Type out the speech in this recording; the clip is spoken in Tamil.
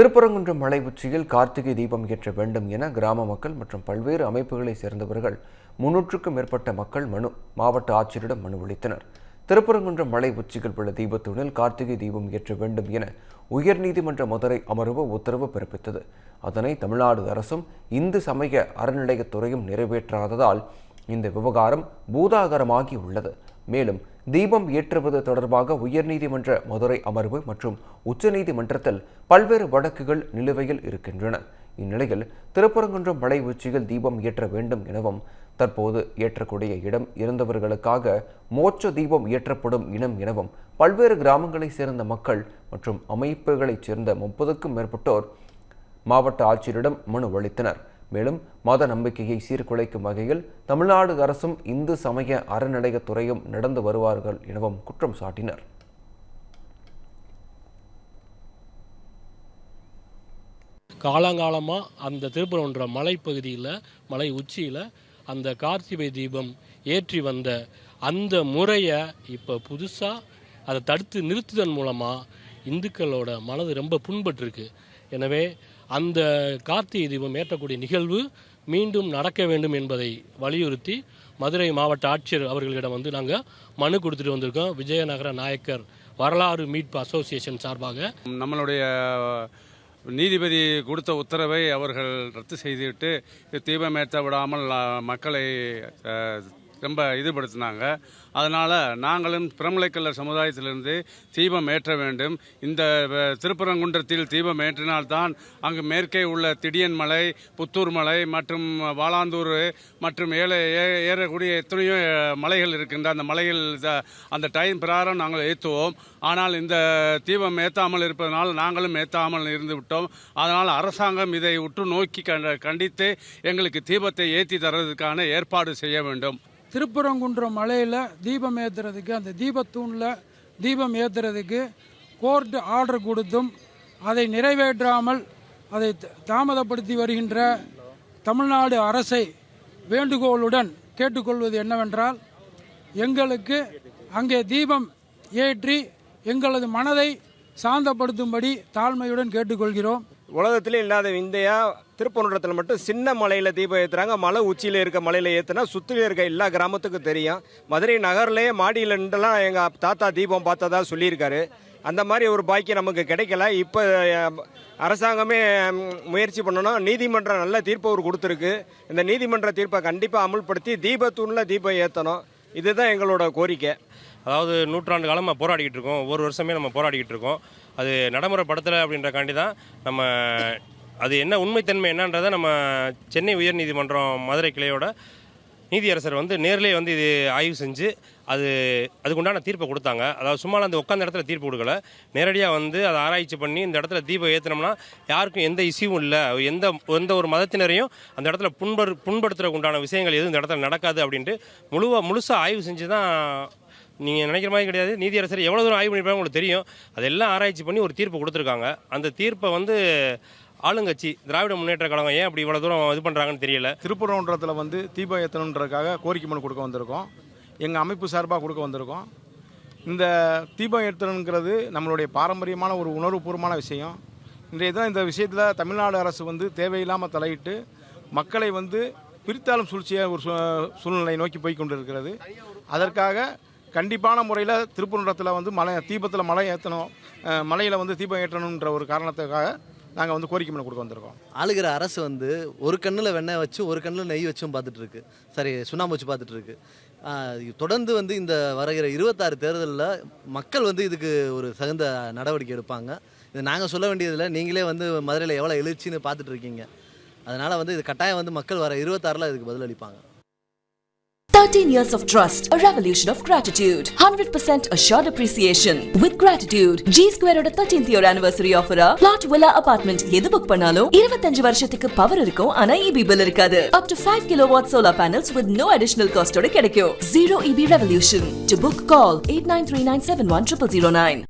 திருப்பரங்குன்றம் மலை உச்சியில் கார்த்திகை தீபம் ஏற்ற வேண்டும் என கிராம மக்கள் மற்றும் பல்வேறு அமைப்புகளைச் சேர்ந்தவர்கள் 300க்கும் மேற்பட்ட மக்கள் மாவட்ட ஆட்சியரிடம் மனு அளித்தனர். திருப்பரங்குன்றம் மலை உச்சியில் உள்ள தீபத்தூணில் கார்த்திகை தீபம் ஏற்ற வேண்டும் என உயர்நீதிமன்ற மதுரை அமர்வு உத்தரவு பிறப்பித்தது. அதனை தமிழ்நாடு அரசும் இந்து சமய அறநிலையத்துறையும் நிறைவேற்றாததால் இந்த விவகாரம் பூதாகரமாகி உள்ளது. மேலும் தீபம் ஏற்றுவது தொடர்பாக உயர்நீதிமன்ற மதுரை அமர்வு மற்றும் உச்சநீதிமன்றத்தில் பல்வேறு வழக்குகள் நிலுவையில் இருக்கின்றன. இந்நிலையில் திருப்பரங்குன்றம் மலை உச்சியில் தீபம் ஏற்ற வேண்டும் எனவும் தற்போது ஏற்றக்கூடிய இடம் இருந்தவர்களுக்காக மோட்ச தீபம் ஏற்றப்படும் இனம் எனவும் பல்வேறு கிராமங்களைச் சேர்ந்த மக்கள் மற்றும் அமைப்புகளைச் சேர்ந்த 30க்கும் மேற்பட்டோர் மாவட்ட ஆட்சியரிடம் மனு அளித்தனர். மேலும் மத நம்பிக்கையை சீர்குலைக்கும் வகையில் தமிழ்நாடு அரசும் இந்து சமய அறநிலையத்துறையும் நடந்து வருவார்கள் எனவும் குற்றம் சாட்டினர். காலங்காலமாக அந்த திருப்பரங்குன்றம் மலைப்பகுதியில் மலை உச்சியில் அந்த கார்த்திகை தீபம் ஏற்றி வந்த அந்த முறையை இப்போ புதுசாக அதை தடுத்து நிறுத்துதன் மூலமாக இந்துக்களோட மனது ரொம்ப புண்பட்டிருக்கு. எனவே அந்த கார்த்திகை தீபம் ஏற்றக்கூடிய நிகழ்வு மீண்டும் நடக்க வேண்டும் என்பதை வலியுறுத்தி மதுரை மாவட்ட ஆட்சியர் அவர்களிடம் நாங்கள் மனு கொடுத்துட்டு வந்திருக்கோம். விஜயநகர நாயக்கர் வரலாறு மீட்பு அசோசியேஷன் சார்பாக நம்மளுடைய நீதிபதி கொடுத்த உத்தரவை அவர்கள் ரத்து செய்துவிட்டு தீபம் ஏற்ற விடாமல் மக்களை ரொம்ப ஈடுபடுத்தினாங்க. அதனால் நாங்களும் பிரமலைக்கல்லர் சமுதாயத்திலிருந்து தீபம் ஏற்ற வேண்டும். இந்த திருப்பரங்குன்றத்தில் தீபம் ஏற்றினால்தான் அங்கு மேற்கே உள்ள திடியன் மலை, புத்தூர் மலை மற்றும் வாலாந்தூர் மற்றும் ஏறக்கூடிய எத்தனையோ மலைகள் இருக்கின்ற அந்த மலைகள் அந்த டைம் பிரகாரம் நாங்கள் ஏற்றுவோம். ஆனால் இந்த தீபம் ஏற்றாமல் இருப்பதனால் நாங்களும் ஏற்றாமல் இருந்து விட்டோம். அதனால் அரசாங்கம் இதை உற்று நோக்கி கண்டித்து எங்களுக்கு தீபத்தை ஏற்றி தர்றதுக்கான ஏற்பாடு செய்ய வேண்டும். திருப்பரங்குன்றம் மலையில் தீபம் ஏற்றுறதுக்கு அந்த தீபத்தூணில் தீபம் ஏற்றுறதுக்கு கோர்ட் ஆர்டர் கொடுத்தும் அதை நிறைவேற்றாமல் அதை தாமதப்படுத்தி வருகின்ற தமிழ்நாடு அரசை வேண்டுகோளுடன் கேட்டுக்கொள்வது என்னவென்றால், எங்களுக்கு அங்கே தீபம் ஏற்றி எங்களது மனதை சாந்தப்படுத்தும்படி தாழ்மையுடன் கேட்டுக்கொள்கிறோம். உலகத்திலே இல்லாத இந்தியா திருப்பரங்குன்றத்தில் மட்டும் சின்ன மலையில் தீபம் ஏற்றுறாங்க. மலை உச்சியில் இருக்க மலையில் ஏற்றுனா சுற்றிலே இருக்க எல்லா கிராமத்துக்கும் தெரியும். மதுரை நகர்லேயே மாடியில் நின்றுலாம் எங்கள் தாத்தா தீபம் பார்த்ததா சொல்லியிருக்காரு. அந்த மாதிரி ஒரு பாக்கியம் நமக்கு கிடைக்கல. இப்போ அரசாங்கமே முயற்சி பண்ணணும். நீதிமன்றம் நல்ல தீர்ப்பு அவர் கொடுத்துருக்கு. இந்த நீதிமன்ற தீர்ப்பை கண்டிப்பாக அமுல்படுத்தி தீபத்தூணில் தீபம் ஏற்றணும். இதுதான் எங்களோட கோரிக்கை. அதாவது நூற்றாண்டு காலமாக போராடிக்கிட்டு இருக்கோம். ஒவ்வொரு வருஷமே நம்ம போராடிக்கிட்டு இருக்கோம். அது நடைமுறைப்படுத்தலை அப்படின்றக்காண்டி தான் நம்ம அது என்ன உண்மைத்தன்மை என்னன்றதை நம்ம சென்னை உயர்நீதிமன்றம் மதுரை கிளையோட நீதியரசர் நேரிலே இது ஆய்வு செஞ்சு அதுக்குண்டான தீர்ப்பை கொடுத்தாங்க. அதாவது சும்மா அந்த உட்காந்த இடத்துல தீர்ப்பு கொடுக்கல, நேரடியாக அதை ஆராய்ச்சி பண்ணி இந்த இடத்துல தீபம் ஏற்றினோம்னா யாருக்கும் எந்த இஷ்யூவும் இல்லை, எந்த ஒரு மதத்தினரையும் அந்த இடத்துல புண்படுத்துறதுக்கு உண்டான விஷயங்கள் எதுவும் இந்த இடத்துல நடக்காது அப்படின்ட்டு முழுசாக ஆய்வு செஞ்சு தான், நீங்கள் நினைக்கிற மாதிரி கிடையாது, நீதியரசர் எவ்வளோ தூரம் ஆய்வு பண்ணிப்பாங்க உங்களுக்கு தெரியும். அதெல்லாம் ஆராய்ச்சி பண்ணி ஒரு தீர்ப்பு கொடுத்துருக்காங்க. அந்த தீர்ப்பை ஆளுங்கட்சி திராவிட முன்னேற்ற கழகம் ஏன் அப்படி இவ்வளோ தூரம் இது பண்ணுறாங்கன்னு தெரியல. திருப்பரங்குன்றத்தில் தீபம் ஏற்றணுன்றதுக்காக கோரிக்கை மனு கொடுக்க வந்திருக்கோம். எங்கள் அமைப்பு சார்பாக கொடுக்க வந்திருக்கோம். இந்த தீபம் ஏற்றணுங்கிறது நம்மளுடைய பாரம்பரியமான ஒரு உணர்வுபூர்வமான விஷயம். இன்றைய தான் இந்த விஷயத்தில் தமிழ்நாடு அரசு தேவையில்லாமல் தலையிட்டு மக்களை பிரித்தாளும் சூழ்ச்சியை ஒரு சூழ்நிலை நோக்கி போய் கொண்டு இருக்கிறது. அதற்காக கண்டிப்பான முறையில் திருப்பரங்குன்றத்தில் தீபத்தில் மலை ஏற்றணும், மலையில் தீபம் ஏற்றணுன்ற ஒரு காரணத்துக்காக நாங்கள் கோரிக்கை மனு கொடுக்க வந்திருக்கோம். ஆளுகிற அரசு ஒரு கண்ணில் வெண்ணெய் வச்சு ஒரு கண்ணில் நெய் வச்சும் பார்த்துட்டு இருக்கு, சரி சுண்ணாம்பு வச்சு பார்த்துட்டு இருக்கு. தொடர்ந்து இந்த வருகிற 26 தேர்தலில் மக்கள் இதுக்கு ஒரு தகுந்த நடவடிக்கை எடுப்பாங்க. இது நாங்கள் சொல்ல வேண்டியதில்லை, நீங்களே மதுரையில் எவ்வளோ எழுச்சின்னு பார்த்துட்டு இருக்கீங்க. அதனால் இது கட்டாயம் மக்கள் வர 26 இதுக்கு பதிலளிப்பாங்க. 13 years of trust, a revolution of gratitude, 100% assured appreciation. With gratitude, G Square oda 13th year anniversary offer plot villa apartment எது புக் பண்ணாலும் 25 வருஷத்துக்கு பவர் இருக்கும், ஆனா EB bill இருக்காது. Up to 5 kilowatt solar panels with no additional cost ஓட கிடைக்கும். Zero EB revolution. To book, call 8939710009.